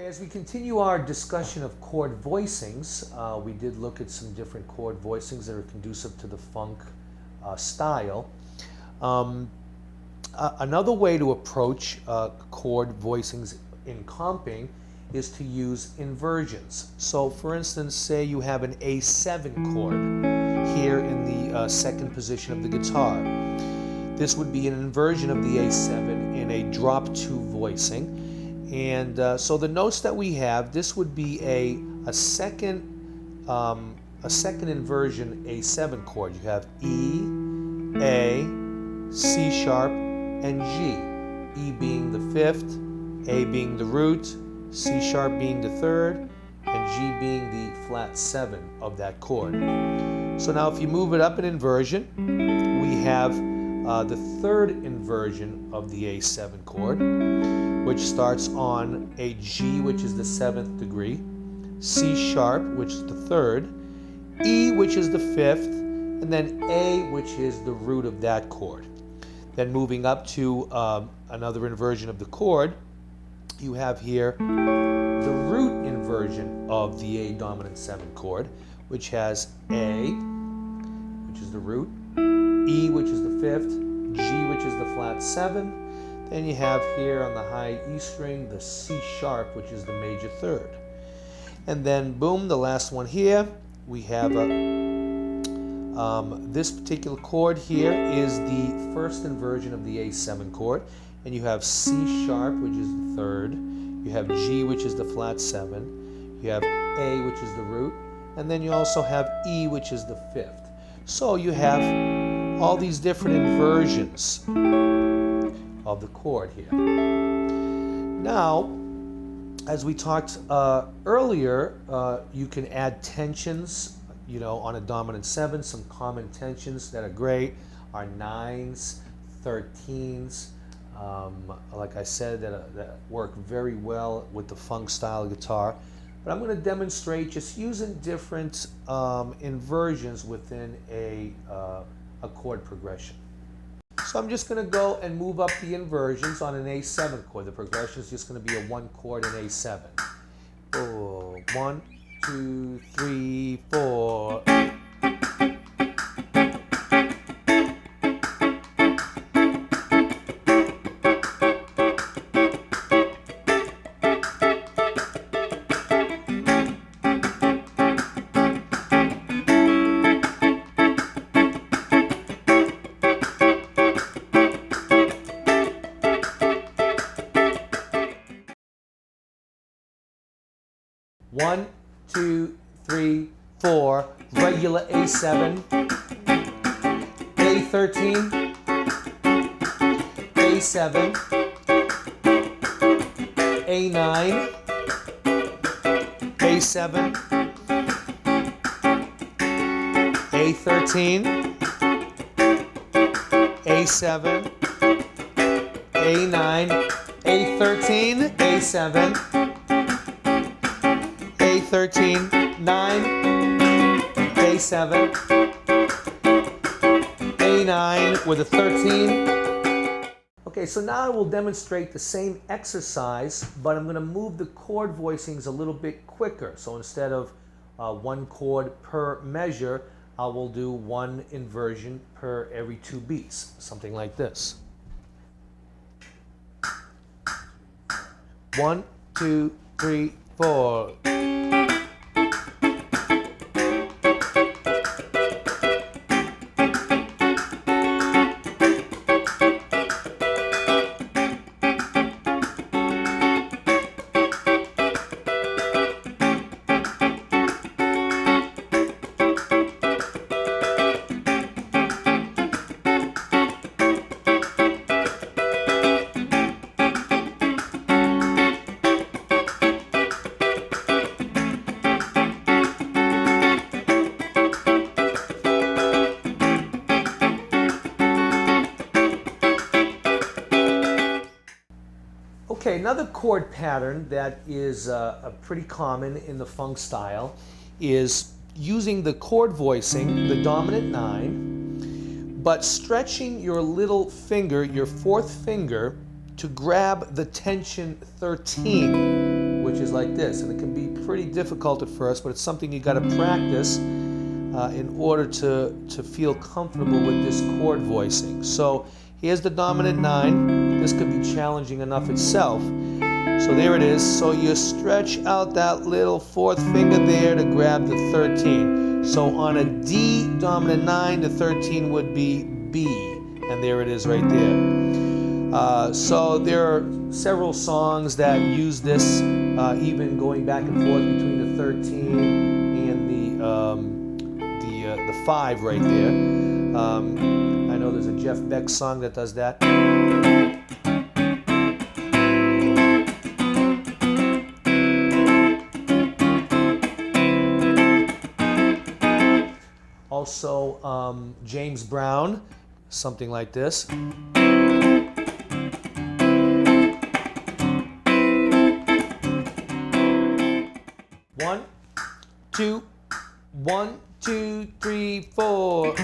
As we continue our discussion of chord voicings, we did look at some different chord voicings that are conducive to the funk style. Another way to approach chord voicings in comping is to use inversions. So for instance, say you have an A7 chord here in the second position of the guitar. This would be an inversion of the A7 in a drop 2 voicing. And so the notes that we have, this would be a second inversion A7 chord. You have E, A, C sharp, and G. E being the fifth, A being the root, C sharp being the third, and G being the flat 7 of that chord. So now if you move it up in inversion, we have the third inversion of the A7 chord, which starts on a G, which is the 7th degree, C sharp, which is the 3rd, E, which is the 5th, and then A, which is the root of that chord. Then moving up to another inversion of the chord, you have here the root inversion of the A dominant 7 chord, which has A, which is the root, E, which is the 5th, G, which is the flat 7. Then you have here on the high E string the C sharp, which is the major 3rd. And then boom, the last one here, we have this particular chord here is the first inversion of the A7 chord. And you have C sharp, which is the 3rd. You have G, which is the flat 7. You have A, which is the root. And then you also have E, which is the 5th. So you have all these different inversions of the chord here. Now, as we talked earlier, you can add tensions, on a dominant 7. Some common tensions that are great are 9s, 13s, like I said, that work very well with the funk style guitar. But I'm going to demonstrate just using different inversions within a chord progression. So I'm just going to go and move up the inversions on an A7 chord. The progression is just going to be a 1 chord in A7. 1, 2, 3, 4. One, 2, 3, 4, regular A7, A13, A7, A9, A7, A13, A7, A9, A13, A7, A13, 9, A7, A9 with a 13. Okay, so now I will demonstrate the same exercise, but I'm going to move the chord voicings a little bit quicker. So instead of 1 chord per measure, I will do 1 inversion per every 2 beats, something like this. 1, 2, 3, 4. Okay, another chord pattern that is pretty common in the funk style is using the chord voicing, the dominant 9, but stretching your little finger, your 4th finger, to grab the tension 13, which which is like this. And it can be pretty difficult at first, but it's something you got to practice in order to feel comfortable with this chord voicing. So here's the dominant 9. This could be challenging enough itself. So there it is. So you stretch out that little 4th finger there to grab the 13. So on a D dominant 9, the 13 would be B. And there it is right there. So there are several songs that use this, even going back and forth between the 13 and the 5 right there. I know there's a Jeff Beck song that does that. Also, James Brown, something like this. 1, 2, 1, 2, 3, 4.